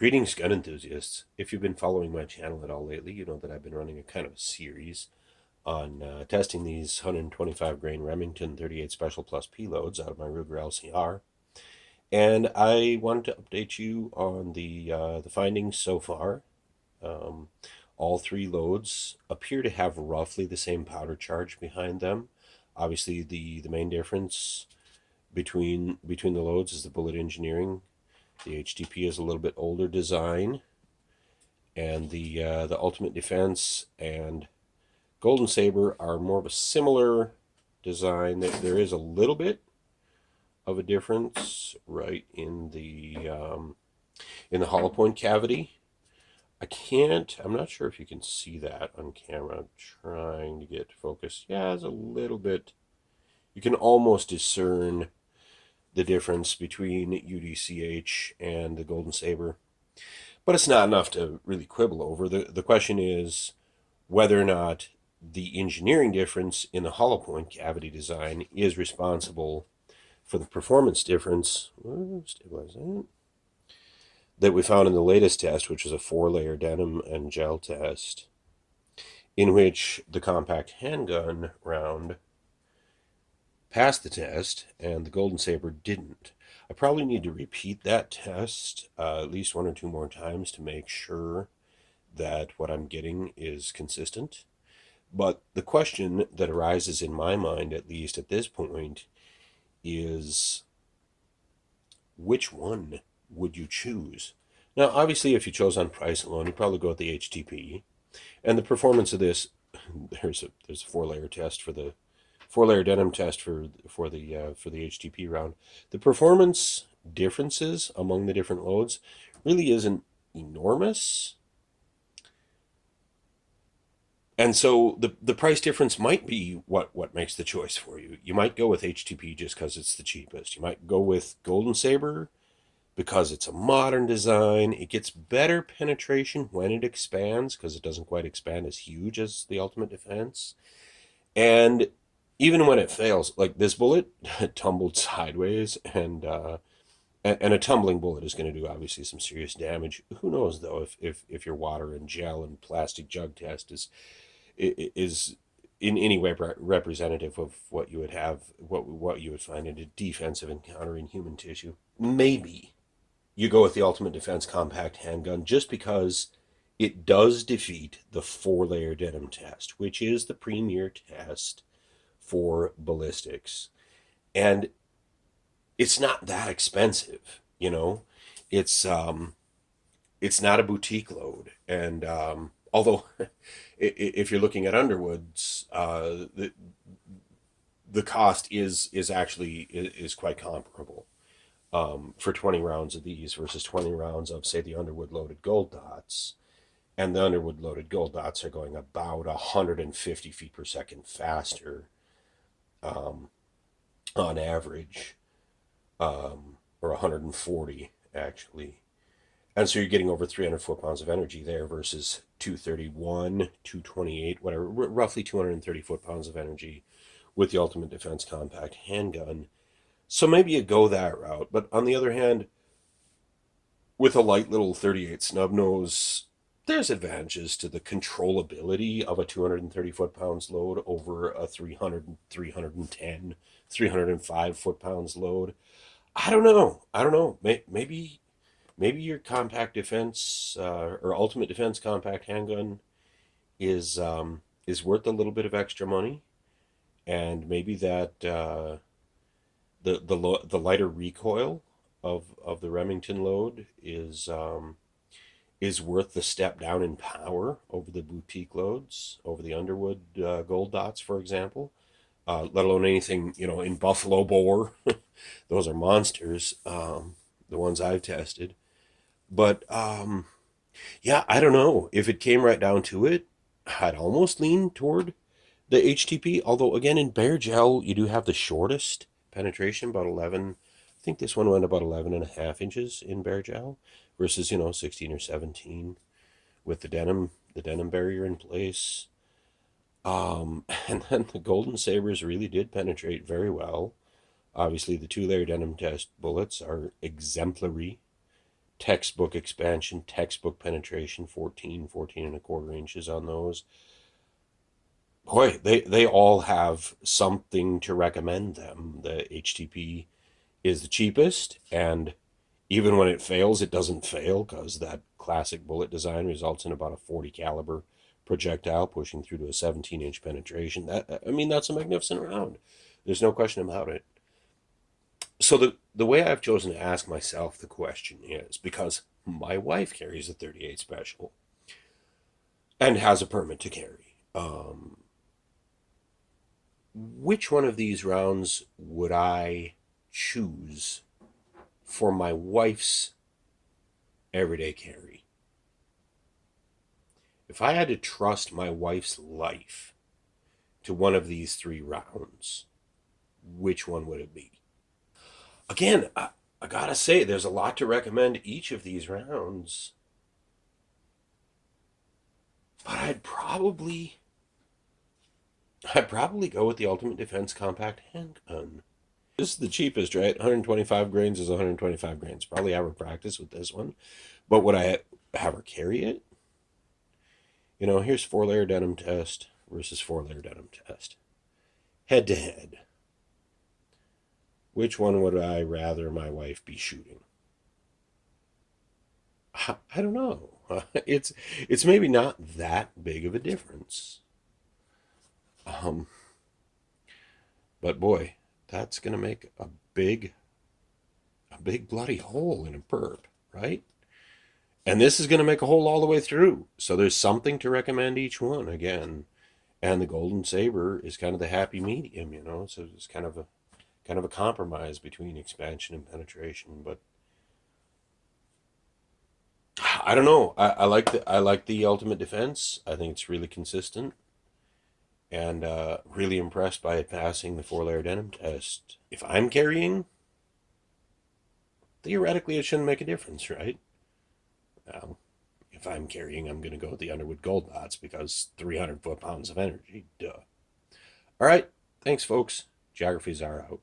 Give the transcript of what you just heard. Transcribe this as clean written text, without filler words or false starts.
Greetings, gun enthusiasts. If you've been following my channel at all lately, you know that I've been running a kind of a series on testing these 125 grain Remington 38 Special Plus P loads out of my Ruger LCR. And I wanted to update you on the findings so far. Um, all three loads appear to have roughly the same powder charge behind them. Obviously, the main difference between the loads is the bullet engineering. The HTP is a little bit older design, and the Ultimate Defense and Golden Saber are more of a similar design. There is a little bit of a difference right in the hollow point cavity. I'm not sure if you can see that on camera. I'm trying to get focused. Yeah, there's a little bit. You can almost discern the difference between UDCH and the Golden Saber, but it's not enough to really quibble over. The question is whether or not the engineering difference in the hollow point cavity design is responsible for the performance difference that we found in the latest test, which is a 4-layer denim and gel test, in which the compact handgun round passed the test and the Golden Saber didn't. I probably need to repeat that test at least one or two more times to make sure that what I'm getting is consistent. But the question that arises in my mind, at least at this point, is which one would you choose? Now, obviously, if you chose on price alone, you'd probably go with the HTP. And the performance of this, there's a 4-layer test for the 4-layer denim test for the HTP round. The performance differences among the different loads really isn't enormous. And so the price difference might be what makes the choice for you. You might go with HTP just because it's the cheapest. You might go with Golden Saber because it's a modern design. It gets better penetration when it expands because it doesn't quite expand as huge as the Ultimate Defense. And even when it fails, like this bullet tumbled sideways, and a tumbling bullet is going to do obviously some serious damage. Who knows though if your water and gel and plastic jug test is in any way representative of what you would have, what you would find in a defensive encounter in human tissue. Maybe you go with the Ultimate Defense Compact Handgun just because it does defeat the 4-layer denim test, which is the premier test for ballistics. And it's not that expensive, you know. It's not a boutique load, and although if you're looking at Underwoods, the cost is actually is quite comparable for 20 rounds of these versus 20 rounds of, say, the Underwood loaded gold dots. And the Underwood loaded gold dots are going about 150 feet per second faster on average, or 140 actually. And so you're getting over 300 foot-pounds of energy there versus 231, 228, whatever, roughly 230 foot-pounds of energy with the Ultimate Defense Compact Handgun. So maybe you go that route. But on the other hand, with a light little 38 snub nose, there's advantages to the controllability of a 230 foot-pounds load over a 300, 310, 305 foot-pounds load. I don't know. Maybe your compact defense or ultimate defense compact handgun is worth a little bit of extra money, and maybe that the lighter recoil of the Remington load is worth the step down in power over the boutique loads, over the Underwood gold dots, for example. Let alone anything, in Buffalo Bore. Those are monsters, the ones I've tested. But yeah, I don't know. If it came right down to it, I'd almost lean toward the HTP. Although, again, in bare gel, you do have the shortest penetration, about 11. I think this one went about 11 and a half inches in bare gel versus, 16 or 17 with the denim barrier in place. And then the Golden Sabers really did penetrate very well. Obviously, the 2-layer denim test bullets are exemplary textbook expansion, textbook penetration, 14 and a quarter inches on those. Boy, they all have something to recommend them. The HTP is the cheapest, and even when it fails, it doesn't fail because that classic bullet design results in about a 40 caliber projectile pushing through to a 17-inch penetration. That's a magnificent round. There's no question about it. So the way I've chosen to ask myself the question is because my wife carries a 38 special and has a permit to carry. Which one of these rounds would I choose for my wife's everyday carry? If I had to trust my wife's life to one of these three rounds, which one would it be? Again, I gotta say, there's a lot to recommend each of these rounds, but I'd probably go with the Ultimate Defense Compact Handgun. This is the cheapest, right? 125 grains is 125 grains. Probably have her practice with this one. But would I have her carry it? Here's 4-layer denim test versus 4-layer denim test. Head to head. Which one would I rather my wife be shooting? I don't know. It's maybe not that big of a difference. But boy, that's gonna make a big bloody hole in a perp, right? And this is gonna make a hole all the way through. So there's something to recommend each one again. And the Golden Saber is kind of the happy medium, So it's kind of a compromise between expansion and penetration. But I don't know. I like the Ultimate Defense. I think it's really consistent. And really impressed by it passing the 4-layer denim test. If I'm carrying, theoretically it shouldn't make a difference, right? Well, if I'm carrying, I'm going to go with the Underwood Gold Dots because 300 foot-pounds of energy. Duh. All right. Thanks, folks. Geographies are out.